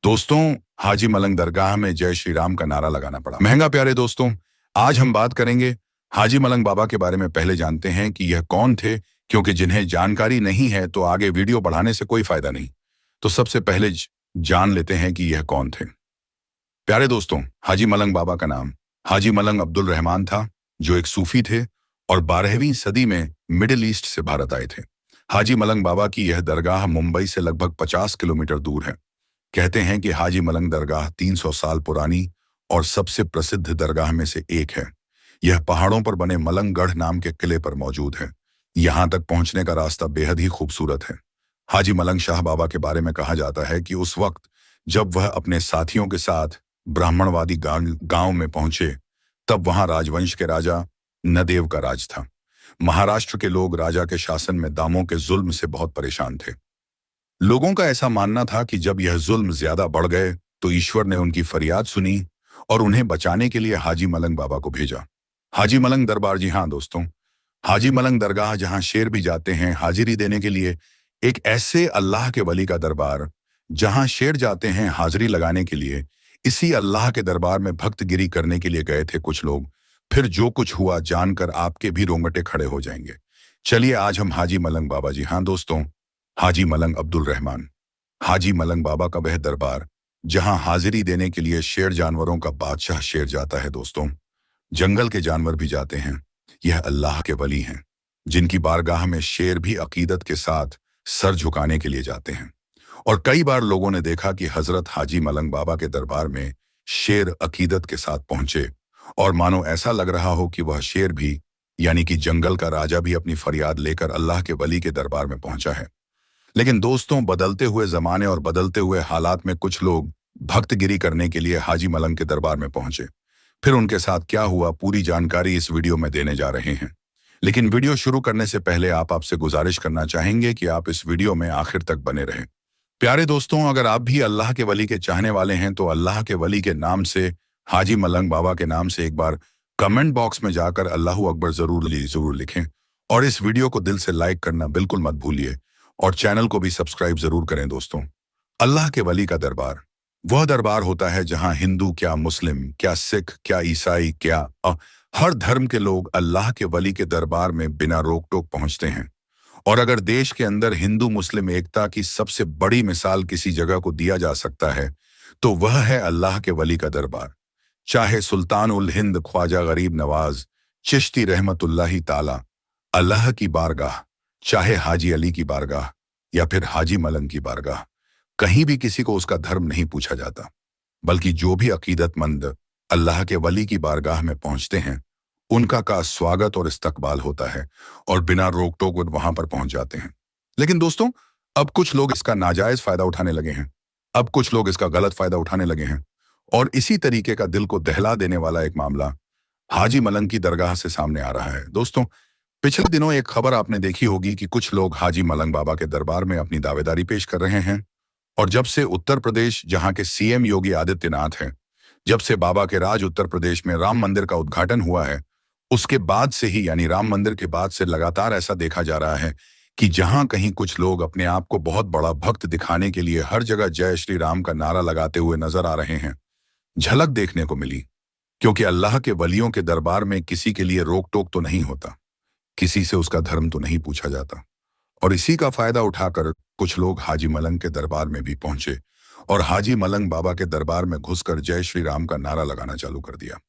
दोस्तों, हाजी मलंग दरगाह में जय श्री राम का नारा लगाना पड़ा। महंगा प्यारे दोस्तों, आज हम बात करेंगे हाजी मलंग बाबा के बारे में। पहले जानते हैं कि यह कौन थे, क्योंकि जिन्हें जानकारी नहीं है तो आगे वीडियो बढ़ाने से कोई फायदा नहीं। तो सबसे पहले जान लेते हैं कि यह कौन थे। प्यारे दोस्तों, हाजी मलंग बाबा का नाम हाजी मलंग अब्दुल रहमान था, जो एक सूफी थे और 12वीं सदी में मिडिल ईस्ट से भारत आए थे। हाजी मलंग बाबा की यह दरगाह मुंबई से लगभग 50 किलोमीटर दूर है। कहते हैं कि हाजी मलंग दरगाह 300 साल पुरानी और सबसे प्रसिद्ध दरगाह में से एक है। यह पहाड़ों पर बने मलंगगढ़ नाम के किले पर मौजूद है। यहाँ तक पहुंचने का रास्ता बेहद ही खूबसूरत है। हाजी मलंग शाह बाबा के बारे में कहा जाता है कि उस वक्त जब वह अपने साथियों के साथ ब्राह्मणवादी गांव में पहुंचे, तब वहां राजवंश के राजा नदेव का राज था। महाराष्ट्र के लोग राजा के शासन में दामों के जुल्म से बहुत परेशान थे। लोगों का ऐसा मानना था कि जब यह जुल्म ज्यादा बढ़ गए तो ईश्वर ने उनकी फरियाद सुनी और उन्हें बचाने के लिए हाजी मलंग बाबा को भेजा। हाजी मलंग दरबार, जी हाँ दोस्तों, हाजी मलंग दरगाह जहां शेर भी जाते हैं हाजिरी देने के लिए, एक ऐसे अल्लाह के वली का दरबार जहां शेर जाते हैं हाजिरी लगाने के लिए। इसी अल्लाह के दरबार में भक्तगिरी करने के लिए गए थे कुछ लोग। फिर जो कुछ हुआ जानकर आपके भी रोंगटे खड़े हो जाएंगे। चलिए आज हम हाजी मलंग बाबा, जी हाँ दोस्तों, हाजी मलंग अब्दुल रहमान, हाजी मलंग बाबा का वह दरबार जहां हाजिरी देने के लिए शेर जानवरों का बादशाह शेर जाता है। दोस्तों, जंगल के जानवर भी जाते हैं। यह अल्लाह के वली हैं, जिनकी बारगाह में शेर भी अकीदत के साथ सर झुकाने के लिए जाते हैं। और कई बार लोगों ने देखा कि हजरत हाजी मलंग बाबा के दरबार में शेर अकीदत के साथ पहुंचे और मानो ऐसा लग रहा हो कि वह शेर भी, यानी कि जंगल का राजा भी, अपनी फरियाद लेकर अल्लाह के वली के दरबार में पहुंचा है। लेकिन दोस्तों, बदलते हुए जमाने और बदलते हुए हालात में कुछ लोग भक्तगिरी करने के लिए हाजी मलंग के दरबार में पहुंचे। फिर उनके साथ क्या हुआ, पूरी जानकारी इस वीडियो में देने जा रहे हैं। लेकिन वीडियो शुरू करने से पहले आपसे गुजारिश करना चाहेंगे कि आप इस वीडियो में आखिर तक बने रहें। प्यारे दोस्तों, अगर आप भी अल्लाह के वली के चाहने वाले हैं तो अल्लाह के वली के नाम से, हाजी मलंग बाबा के नाम से एक बार कमेंट बॉक्स में जाकर अल्लाहू अकबर जरूर लिखें। और इस वीडियो को दिल से लाइक करना बिल्कुल मत भूलिए और चैनल को भी सब्सक्राइब जरूर करें। दोस्तों, अल्लाह के वली का दरबार वह दरबार होता है जहां हिंदू क्या, मुस्लिम क्या, सिख क्या, ईसाई क्या, हर धर्म के लोग अल्लाह के वली के दरबार में बिना रोक टोक पहुंचते हैं। और अगर देश के अंदर हिंदू मुस्लिम एकता की सबसे बड़ी मिसाल किसी जगह को दिया जा सकता है तो वह है अल्लाह के वली का दरबार। चाहे सुल्तान उल हिंद ख्वाजा गरीब नवाज चिश्ती रहमतुल्लाही ताला अल्लाह की बारगाह, चाहे हाजी अली की बारगाह या फिर हाजी मलंग की बारगाह, कहीं भी किसी को उसका धर्म नहीं पूछा जाता, बल्कि जो भी अकीदतमंद अल्लाह के वली की बारगाह में पहुंचते हैं उनका का स्वागत और इस्तकबाल होता है और बिना रोक टोक वहां पर पहुंच जाते हैं। लेकिन दोस्तों, अब कुछ लोग इसका नाजायज फायदा उठाने लगे हैं। अब कुछ लोग इसका गलत फायदा उठाने लगे हैं और इसी तरीके का दिल को दहला देने वाला एक मामला हाजी मलंग की दरगाह से सामने आ रहा है। दोस्तों, पिछले दिनों एक खबर आपने देखी होगी कि कुछ लोग हाजी मलंग बाबा के दरबार में अपनी दावेदारी पेश कर रहे हैं। और जब से उत्तर प्रदेश, जहां के सीएम योगी आदित्यनाथ हैं, जब से बाबा के राज उत्तर प्रदेश में राम मंदिर का उद्घाटन हुआ है, उसके बाद से ही, यानी राम मंदिर के बाद से लगातार ऐसा देखा जा रहा है कि जहां कहीं कुछ लोग अपने आप को बहुत बड़ा भक्त दिखाने के लिए हर जगह जय श्री राम का नारा लगाते हुए नजर आ रहे हैं। झलक देखने को मिली, क्योंकि अल्लाह के वलियों के दरबार में किसी के लिए रोक टोक तो नहीं होता, किसी से उसका धर्म तो नहीं पूछा जाता। और इसी का फायदा उठाकर कुछ लोग हाजी मलंग के दरबार में भी पहुंचे और हाजी मलंग बाबा के दरबार में घुसकर जय श्री राम का नारा लगाना चालू कर दिया।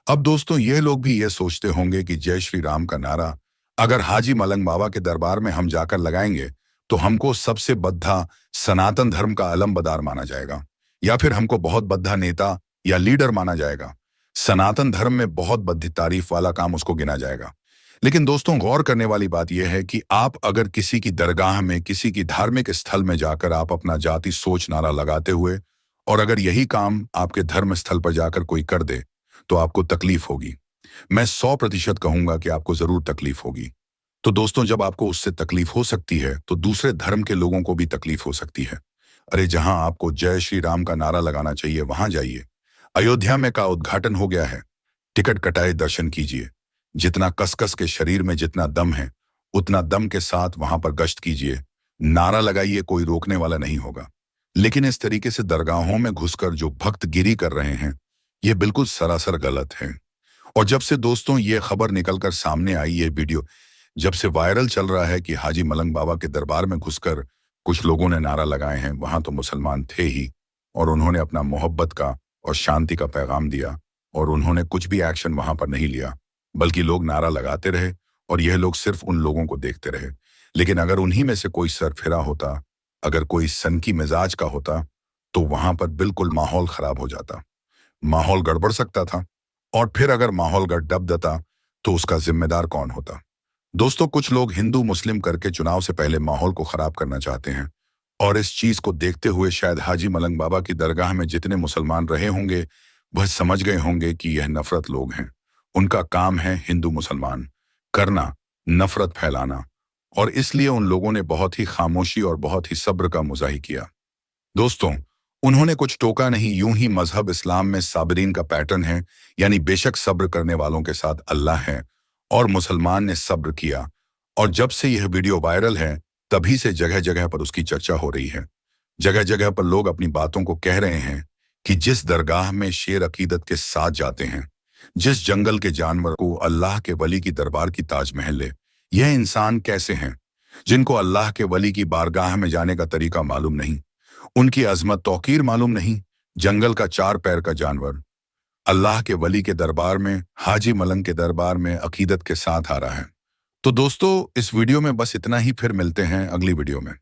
अब दोस्तों, ये लोग भी ये सोचते होंगे कि जय श्री राम का नारा अगर हाजी मलंग बाबा के दरबार में हम जाकर लगाएंगे तो हमको सबसे बद्धा सनातन धर्म का अलमबदार माना जाएगा, या फिर हमको बहुत बद्धा नेता या लीडर माना जाएगा। सनातन धर्म में बहुत बद्धी तारीफ वाला काम उसको गिना जाएगा। लेकिन दोस्तों, गौर करने वाली बात यह है कि आप अगर किसी की दरगाह में, किसी की धार्मिक स्थल में जाकर आप अपना जाति सोच नारा लगाते हुए, और अगर यही काम आपके धर्म स्थल पर जाकर कोई कर दे तो आपको तकलीफ होगी। मैं 100% कहूंगा कि आपको जरूर तकलीफ होगी। तो दोस्तों, जब आपको उससे तकलीफ हो सकती है तो दूसरे धर्म के लोगों को भी तकलीफ हो सकती है। अरे, जहां आपको जय श्री राम का नारा लगाना चाहिए वहां जाइए। अयोध्या में का उद्घाटन हो गया है, टिकट कटाए दर्शन कीजिए। जितना कसकस के शरीर में जितना दम है उतना दम के साथ वहां पर गश्त कीजिए, नारा लगाइए, कोई रोकने वाला नहीं होगा। लेकिन इस तरीके से दरगाहों में घुसकर जो भक्तगिरी कर रहे हैं, ये बिल्कुल सरासर गलत है। और जब से दोस्तों ये खबर निकलकर सामने आई, ये वीडियो जब से वायरल चल रहा है कि हाजी मलंग बाबा के दरबार में घुसकर कुछ लोगों ने नारा लगाए हैं, वहां तो मुसलमान थे ही, और उन्होंने अपना मोहब्बत का और शांति का पैगाम दिया, और उन्होंने कुछ भी एक्शन वहां पर नहीं लिया, बल्कि लोग नारा लगाते रहे और यह लोग सिर्फ उन लोगों को देखते रहे। लेकिन अगर उन्हीं में से कोई सरफिरा होता, अगर कोई सनकी मिजाज का होता, तो वहां पर बिल्कुल माहौल खराब हो जाता, माहौल गड़बड़ सकता था। और फिर अगर माहौल गड़बड़ देता तो उसका जिम्मेदार कौन होता? दोस्तों, कुछ लोग हिंदू मुस्लिम करके चुनाव से पहले माहौल को खराब करना चाहते हैं, और इस चीज को देखते हुए शायद हाजी मलंग बाबा की दरगाह में जितने मुसलमान रहे होंगे, वह समझ गए होंगे कि यह नफरत लोग हैं। उनका काम है हिंदू मुसलमान करना, नफरत फैलाना, और इसलिए उन लोगों ने बहुत ही खामोशी और बहुत ही सब्र का मुजाही किया। दोस्तों, उन्होंने कुछ टोका नहीं, यूं ही मजहब इस्लाम में साबरीन का पैटर्न है, यानी बेशक सब्र करने वालों के साथ अल्लाह है, और मुसलमान ने सब्र किया। और जब से यह वीडियो वायरल है, तभी से जगह जगह पर उसकी चर्चा हो रही है। जगह जगह पर लोग अपनी बातों को कह रहे हैं कि जिस दरगाह में शेर अकीदत के साथ जाते हैं, जिस जंगल के जानवर को अल्लाह के वली की दरबार की ताजमहल है, यह इंसान कैसे हैं जिनको अल्लाह के वली की बारगाह में जाने का तरीका मालूम नहीं, उनकी अजमत तौकीर मालूम नहीं। जंगल का 4 पैर का जानवर अल्लाह के वली के दरबार में, हाजी मलंग के दरबार में अकीदत के साथ आ रहा है। तो दोस्तों, इस वीडियो में बस इतना ही, फिर मिलते हैं अगली वीडियो में।